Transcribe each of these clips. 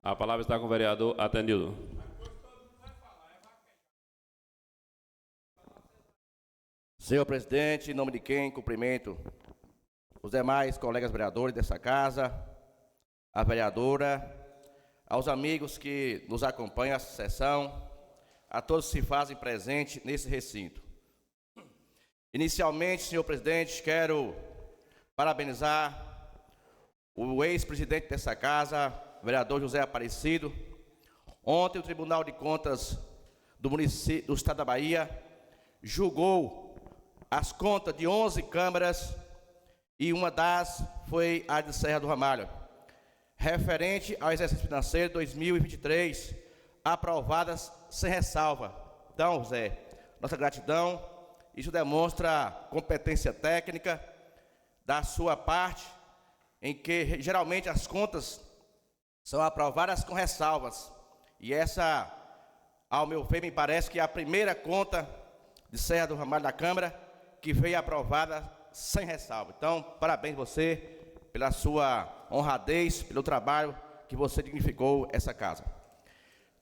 A palavra está com o vereador Atenildo. Senhor presidente, em nome de quem cumprimento os demais colegas vereadores dessa casa, a vereadora, aos amigos que nos acompanham essa sessão, a todos que se fazem presente nesse recinto. Inicialmente, senhor presidente, quero parabenizar o ex-presidente dessa casa, vereador José Aparecido. Ontem o Tribunal de Contas do Estado da Bahia julgou as contas de 11 câmaras e uma das foi a de Serra do Ramalho, referente ao exercício financeiro 2023, aprovadas sem ressalva. Então, José, nossa gratidão, isso demonstra competência técnica da sua parte, em que geralmente as contas são aprovadas com ressalvas. E essa, ao meu ver, me parece que é a primeira conta de Serra do Ramalho da Câmara que veio aprovada sem ressalva. Então, parabéns você pela sua honradez, pelo trabalho que você dignificou essa casa.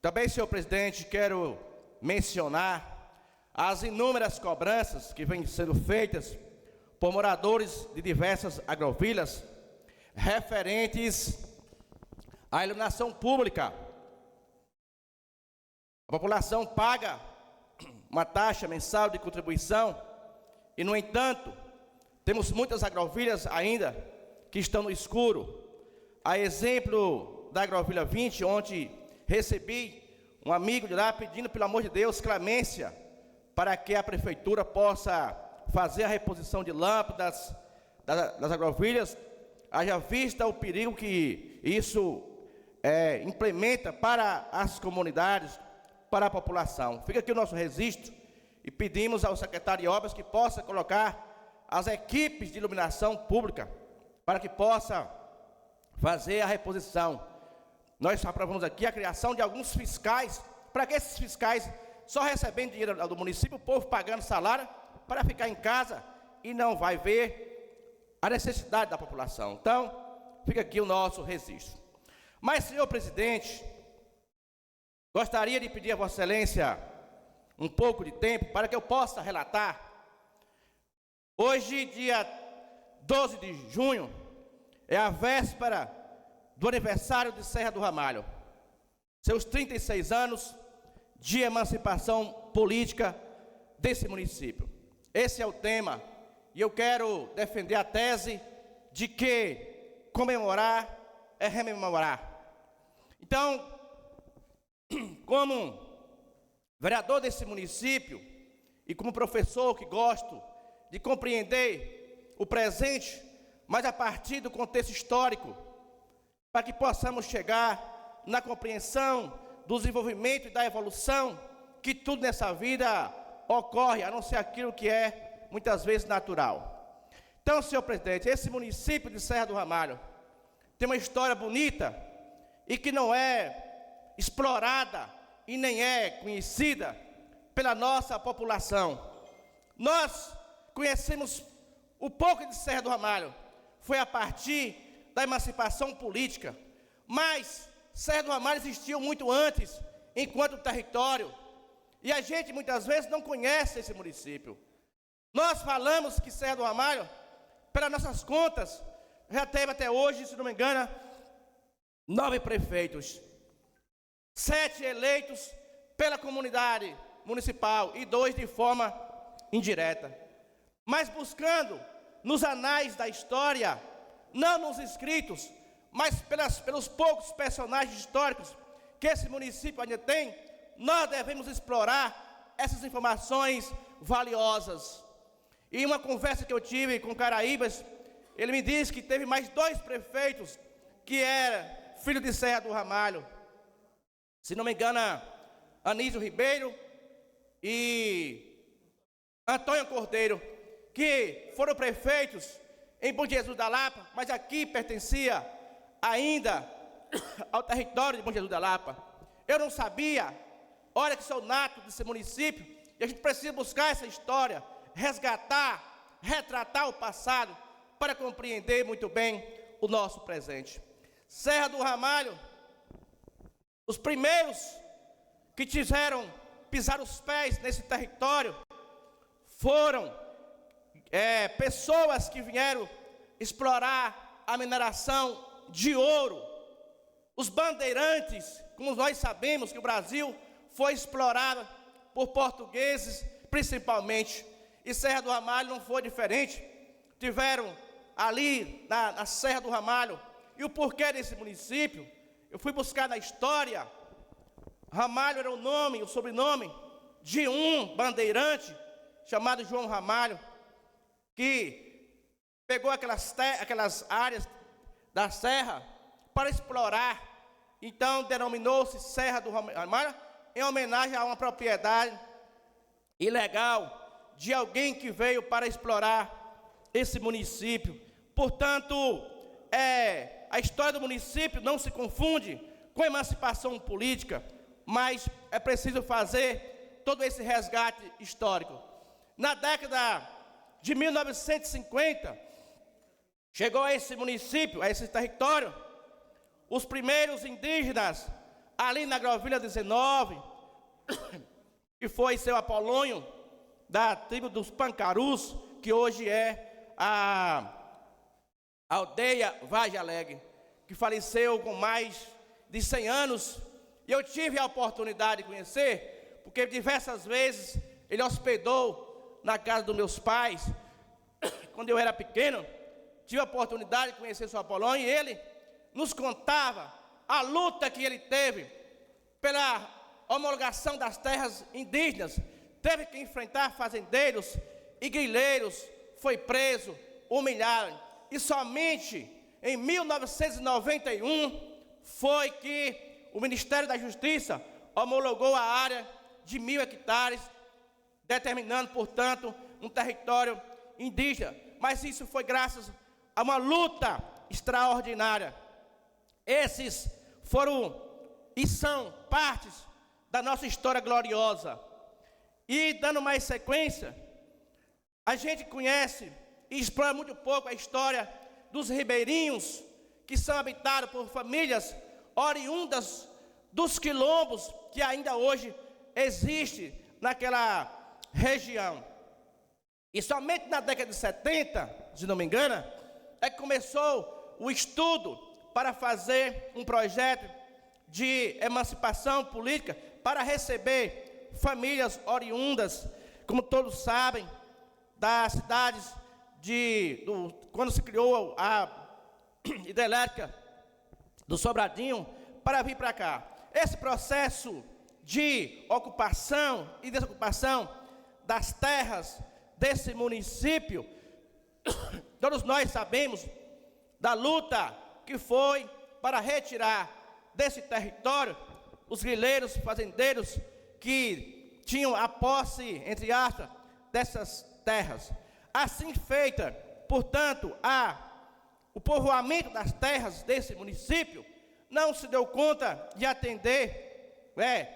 Também, senhor presidente, quero mencionar as inúmeras cobranças que vêm sendo feitas por moradores de diversas agrovilas referentes à iluminação pública. A população paga uma taxa mensal de contribuição e, no entanto, temos muitas agrovilas ainda que estão no escuro. A exemplo da agrovila 20, onde recebi um amigo de lá pedindo, pelo amor de Deus, clemência para que a prefeitura possa fazer a reposição de lâmpadas das agrovilhas, haja vista o perigo que isso implementa para as comunidades, para a população. Fica aqui o nosso registro e pedimos ao secretário de obras que possa colocar as equipes de iluminação pública para que possa fazer a reposição. Nós aprovamos aqui a criação de alguns fiscais, para que esses fiscais, só recebendo dinheiro do município, o povo pagando salário, para ficar em casa e não vai ver a necessidade da população. Então, fica aqui o nosso registro. Mas, senhor presidente, gostaria de pedir a Vossa Excelência um pouco de tempo para que eu possa relatar. Hoje, dia 12 de junho, é a véspera do aniversário de Serra do Ramalho. Seus 36 anos de emancipação política desse município. Esse é o tema, e eu quero defender a tese de que comemorar é rememorar. Então, como vereador desse município e como professor que gosto de compreender o presente, mas a partir do contexto histórico, para que possamos chegar na compreensão do desenvolvimento e da evolução, que tudo nessa vida ocorre, a não ser aquilo que é muitas vezes natural. Então, senhor presidente, esse município de Serra do Ramalho tem uma história bonita e que não é explorada e nem é conhecida pela nossa população. Nós conhecemos o pouco de Serra do Ramalho, foi a partir da emancipação política, mas Serra do Ramalho existiu muito antes, enquanto território, e a gente muitas vezes não conhece esse município. Nós falamos que Serra do Ramalho, pelas nossas contas, já teve até hoje, se não me engano, 9 prefeitos, 7 eleitos pela comunidade municipal e 2 de forma indireta. Mas buscando nos anais da história, não nos escritos, mas pelos poucos personagens históricos que esse município ainda tem, nós devemos explorar essas informações valiosas. E uma conversa que eu tive com Caraíbas, ele me disse que teve mais 2 prefeitos que era filho de Serra do Ramalho. Se não me engano, Anísio Ribeiro e Antônio Cordeiro, que foram prefeitos em Bom Jesus da Lapa, mas aqui pertencia ainda ao território de Bom Jesus da Lapa. Eu não sabia, olha que sou nato desse município, e a gente precisa buscar essa história, resgatar, retratar o passado, para compreender muito bem o nosso presente. Serra do Ramalho Os primeiros que pisar os pés nesse território foram pessoas que vieram explorar a mineração de ouro. Os bandeirantes, como nós sabemos que o Brasil foi explorado por portugueses principalmente, e Serra do Ramalho não foi diferente. Tiveram ali na Serra do Ramalho, e o porquê desse município, eu fui buscar na história. Ramalho era o sobrenome de um bandeirante chamado João Ramalho, que pegou aquelas áreas da serra para explorar. Então denominou-se Serra do Ramalho, em homenagem a uma propriedade ilegal de alguém que veio para explorar esse município. Portanto, a história do município não se confunde com a emancipação política, mas é preciso fazer todo esse resgate histórico. Na década de 1950, chegou a esse município, a esse território, os primeiros indígenas, ali na Agrovilha 19, que foi seu Apolônio, da tribo dos Pancarus, que hoje é a aldeia Vargem Alegre, que faleceu com mais de 100 anos, e eu tive a oportunidade de conhecer, porque diversas vezes ele hospedou na casa dos meus pais, quando eu era pequeno. Tive a oportunidade de conhecer seu Apolônio, e ele nos contava a luta que ele teve pela homologação das terras indígenas. Teve que enfrentar fazendeiros e grileiros, foi preso, humilhado, e somente em 1991 foi que o Ministério da Justiça homologou a área de 1.000 hectares, determinando, portanto, um território indígena. Mas isso foi graças a uma luta extraordinária. Esses foram e são partes da nossa história gloriosa. E dando mais sequência, a gente conhece e explora muito pouco a história dos ribeirinhos, que são habitados por famílias oriundas dos quilombos que ainda hoje existem naquela região. E somente na década de 70, se não me engano, é que começou o estudo para fazer um projeto de emancipação política para receber famílias oriundas, como todos sabem, das cidades quando se criou a hidrelétrica do Sobradinho, para vir para cá. Esse processo de ocupação e desocupação das terras desse município, todos nós sabemos da luta que foi para retirar desse território os grileiros, fazendeiros que tinham a posse, entre aspas, dessas terras. Assim feita, portanto, o povoamento das terras desse município não se deu conta de atender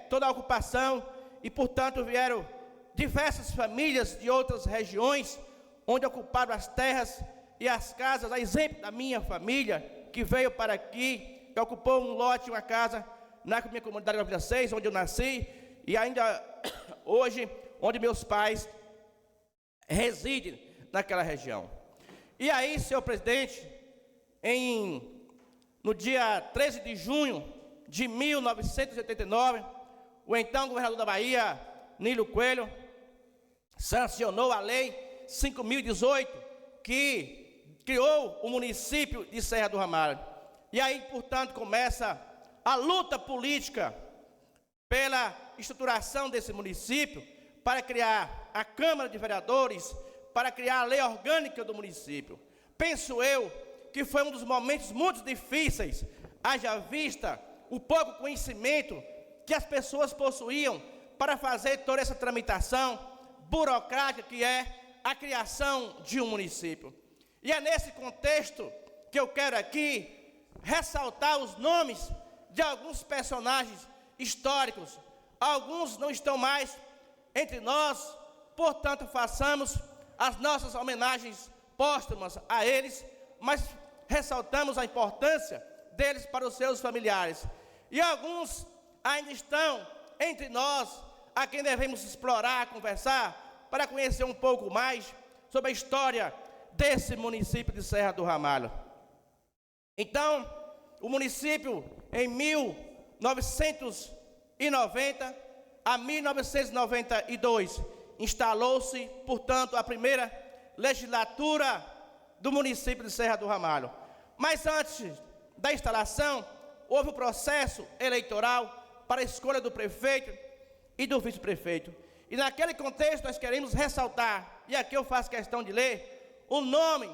toda a ocupação, e, portanto, vieram diversas famílias de outras regiões, onde ocuparam as terras e as casas, a exemplo da minha família, que veio para aqui, que ocupou um lote, uma casa, na minha comunidade Agrovilha 6, onde eu nasci, e ainda hoje, onde meus pais residem naquela região. E aí, senhor presidente, no dia 13 de junho de 1989, o então governador da Bahia, Nilo Coelho, sancionou a Lei 5.018, que criou o município de Serra do Ramalho. E aí, portanto, começa a luta política pela estruturação desse município, para criar a Câmara de Vereadores, para criar a lei orgânica do município. Penso eu que foi um dos momentos muito difíceis, haja vista o pouco conhecimento que as pessoas possuíam para fazer toda essa tramitação burocrática que é a criação de um município. E é nesse contexto que eu quero aqui ressaltar os nomes de alguns personagens históricos. Alguns não estão mais entre nós, portanto, façamos as nossas homenagens póstumas a eles, mas ressaltamos a importância deles para os seus familiares. E alguns ainda estão entre nós, a quem devemos explorar, conversar, para conhecer um pouco mais sobre a história desse município de Serra do Ramalho. Então, o município, em 1990 a 1992, instalou-se, portanto, a primeira legislatura do município de Serra do Ramalho. Mas antes da instalação, houve um processo eleitoral para a escolha do prefeito e do vice-prefeito. E naquele contexto nós queremos ressaltar, e aqui eu faço questão de ler, o nome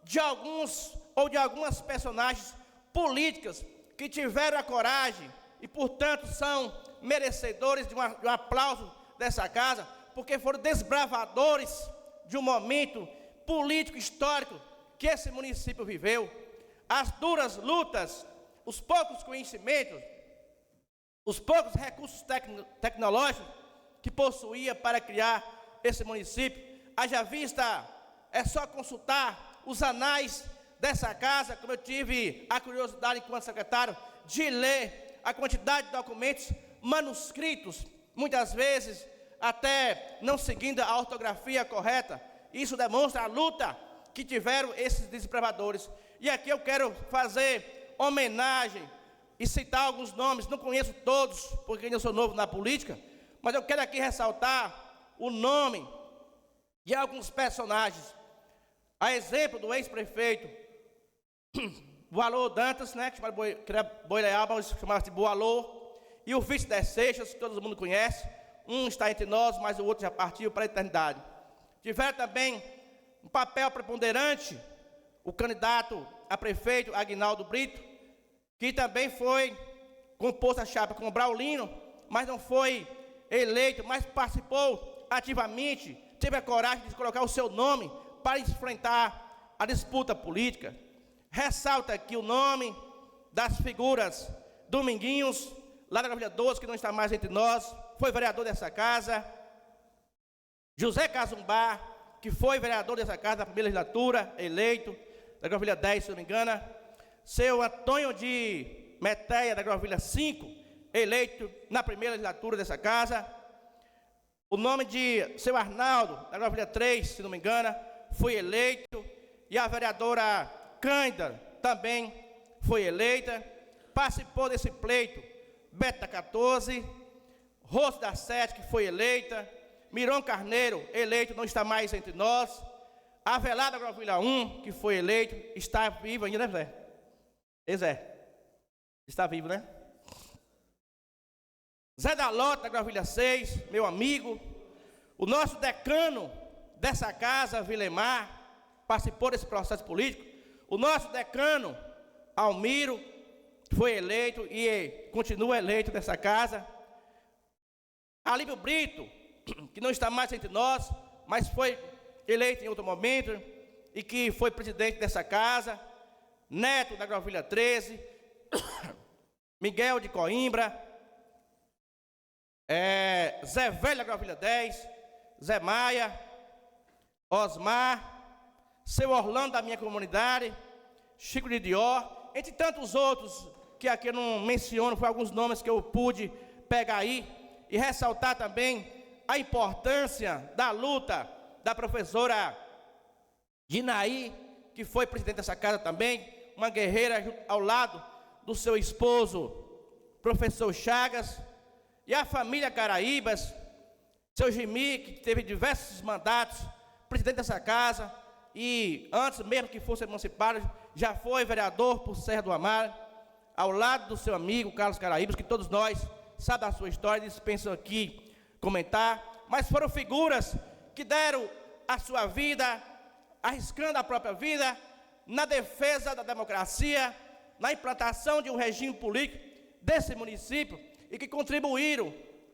de alguns ou de algumas personagens políticas que tiveram a coragem e, portanto, são merecedores de um aplauso dessa casa, porque foram desbravadores de um momento político histórico que esse município viveu. As duras lutas, os poucos conhecimentos, os poucos recursos tecnológicos que possuía para criar esse município. Haja vista, é só consultar os anais dessa casa, como eu tive a curiosidade enquanto secretário, de ler a quantidade de documentos manuscritos, muitas vezes até não seguindo a ortografia correta. Isso demonstra a luta que tiveram esses desbravadores. E aqui eu quero fazer homenagem e citar alguns nomes, não conheço todos, porque ainda sou novo na política, mas eu quero aqui ressaltar o nome de alguns personagens. A exemplo do ex-prefeito Boalô Dantas, né, que era Boileaba, mas chamava de Boalô, e o vice das Seixas, que todo mundo conhece. Um está entre nós, mas o outro já partiu para a eternidade. Tiveram também um papel preponderante o candidato a prefeito Aguinaldo Brito, que também foi composto a chapa com Braulino, mas não foi eleito, mas participou ativamente, teve a coragem de colocar o seu nome para enfrentar a disputa política. Ressalta aqui o nome das figuras Dominguinhos, lá da Gravilha 12, que não está mais entre nós, foi vereador dessa casa. José Cazumbá, que foi vereador dessa casa na primeira legislatura, eleito, da Gravilha 10, se não me engano. Seu Antônio de Meteia, da Gravilha 5, eleito na primeira legislatura dessa casa. O nome de seu Arnaldo, da Gravilha 3, se não me engano, foi eleito. E a vereadora Cândida também foi eleita. Participou desse pleito Beta 14, Rosa da Sete, que foi eleita. Miron Carneiro, eleito, não está mais entre nós. Avelar da Gravilha 1, que foi eleito, está vivo ainda, né, Zé? Zé, está vivo, né? Zé da Lota, da Gravilha 6, meu amigo. O nosso decano dessa casa, Vilemar, participou desse processo político. O nosso decano, Almiro, foi eleito e continua eleito nessa casa. Alípio Brito, que não está mais entre nós, mas foi eleito em outro momento e que foi presidente dessa casa. Neto, da Gravilha 13, Miguel de Coimbra, Zé Velho, da Gravilha 10, Zé Maia, Osmar, seu Orlando da minha comunidade, Chico de Dior, entre tantos outros que aqui eu não menciono, foi alguns nomes que eu pude pegar aí, e ressaltar também a importância da luta da professora Dinaí, que foi presidente dessa casa também, uma guerreira ao lado do seu esposo, professor Chagas, e a família Caraíbas, seu Jimi, que teve diversos mandatos, presidente dessa casa, e antes mesmo que fosse emancipado, já foi vereador por Serra do Ramalho, ao lado do seu amigo Carlos Caraíbas, que todos nós sabemos a sua história, dispensam aqui comentar, mas foram figuras que deram a sua vida, arriscando a própria vida, na defesa da democracia, na implantação de um regime político desse município, e que contribuíram,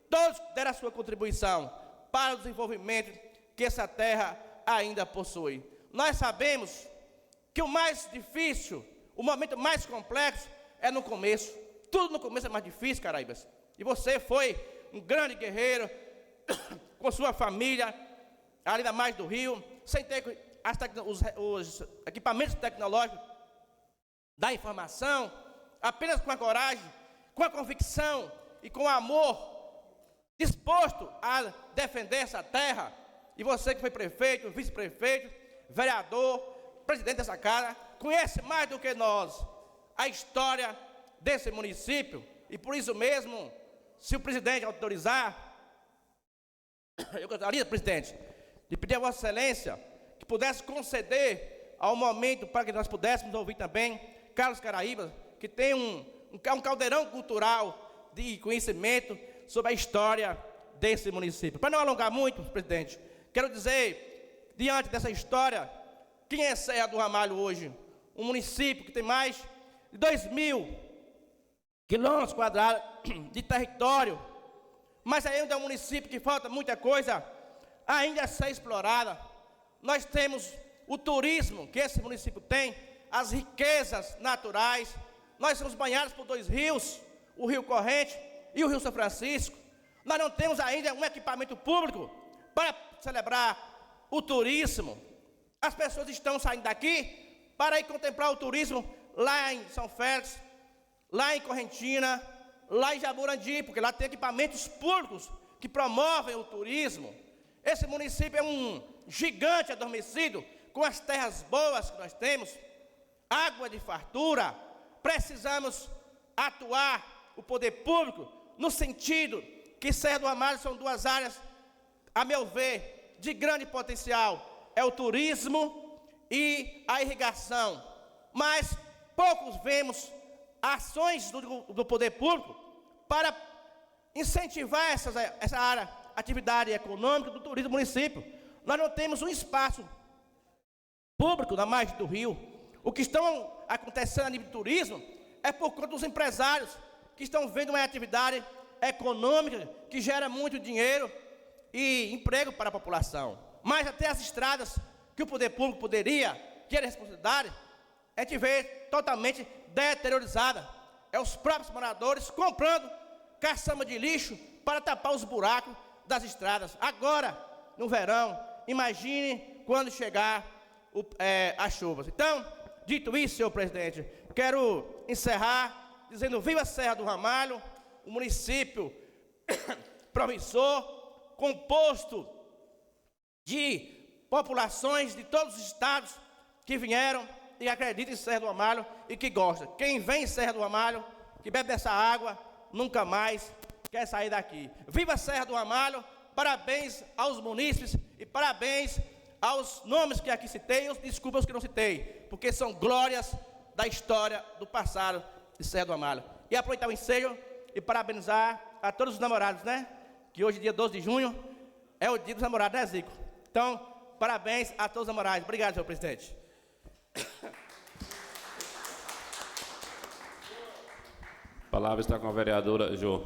todos deram a sua contribuição para o desenvolvimento que essa terra ainda possui. Nós sabemos que o mais difícil, o momento mais complexo é no começo. Tudo no começo é mais difícil, Caraíbas. E você foi um grande guerreiro, com sua família, ali na margem do rio, sem ter os equipamentos tecnológicos da informação, apenas com a coragem, com a convicção e com amor, disposto a defender essa terra. E você que foi prefeito, vice-prefeito, vereador, presidente dessa casa, conhece mais do que nós a história desse município. E por isso mesmo, se o presidente autorizar, eu gostaria, presidente, de pedir a Vossa Excelência que pudesse conceder ao momento para que nós pudéssemos ouvir também Carlos Caraíbas, que tem um caldeirão cultural de conhecimento sobre a história desse município. Para não alongar muito, presidente, quero dizer, diante dessa história, quem é Serra do Ramalho hoje? Um município que tem mais de 2.000 quilômetros quadrados de território, mas ainda é um município que falta muita coisa ainda a ser explorada. Nós temos o turismo que esse município tem, as riquezas naturais. Nós somos banhados por 2 rios, o Rio Corrente e o Rio São Francisco. Nós não temos ainda um equipamento público para celebrar o turismo. As pessoas estão saindo daqui para ir contemplar o turismo lá em São Félix, lá em Correntina, lá em Jaburandi, porque lá tem equipamentos públicos que promovem o turismo. Esse município é um gigante adormecido, com as terras boas que nós temos, água de fartura. Precisamos atuar o poder público no sentido que Serra do Ramalho são 2 áreas, a meu ver, de grande potencial. É o turismo e a irrigação. Mas poucos vemos ações do poder público para incentivar essa área, atividade econômica do turismo do município. Nós não temos um espaço público na margem do rio. O que estão acontecendo a nível de turismo é por conta dos empresários que estão vendo uma atividade econômica que gera muito dinheiro e emprego para a população. Mas até as estradas que o poder público poderia ter responsabilidade, a gente vê totalmente deteriorizada. É os próprios moradores comprando caçamba de lixo para tapar os buracos das estradas. Agora, no verão, imagine quando chegar as chuvas. Então, dito isso, senhor presidente, quero encerrar dizendo: viva Serra do Ramalho, um município promissor, composto de populações de todos os estados que vieram e acreditam em Serra do Ramalho e que gostam. Quem vem em Serra do Ramalho, que bebe dessa água, nunca mais quer sair daqui. Viva Serra do Ramalho, parabéns aos munícipes e parabéns aos nomes que aqui citei, e desculpa os que não citei, porque são glórias da história do passado de Serra do Ramalho. E aproveitar o ensejo e parabenizar a todos os namorados, né? Que hoje, dia 12 de junho, é o dia dos namorados, né, Zico? Então, parabéns a todos os namorados. Obrigado, senhor presidente. A palavra está com a vereadora Jô.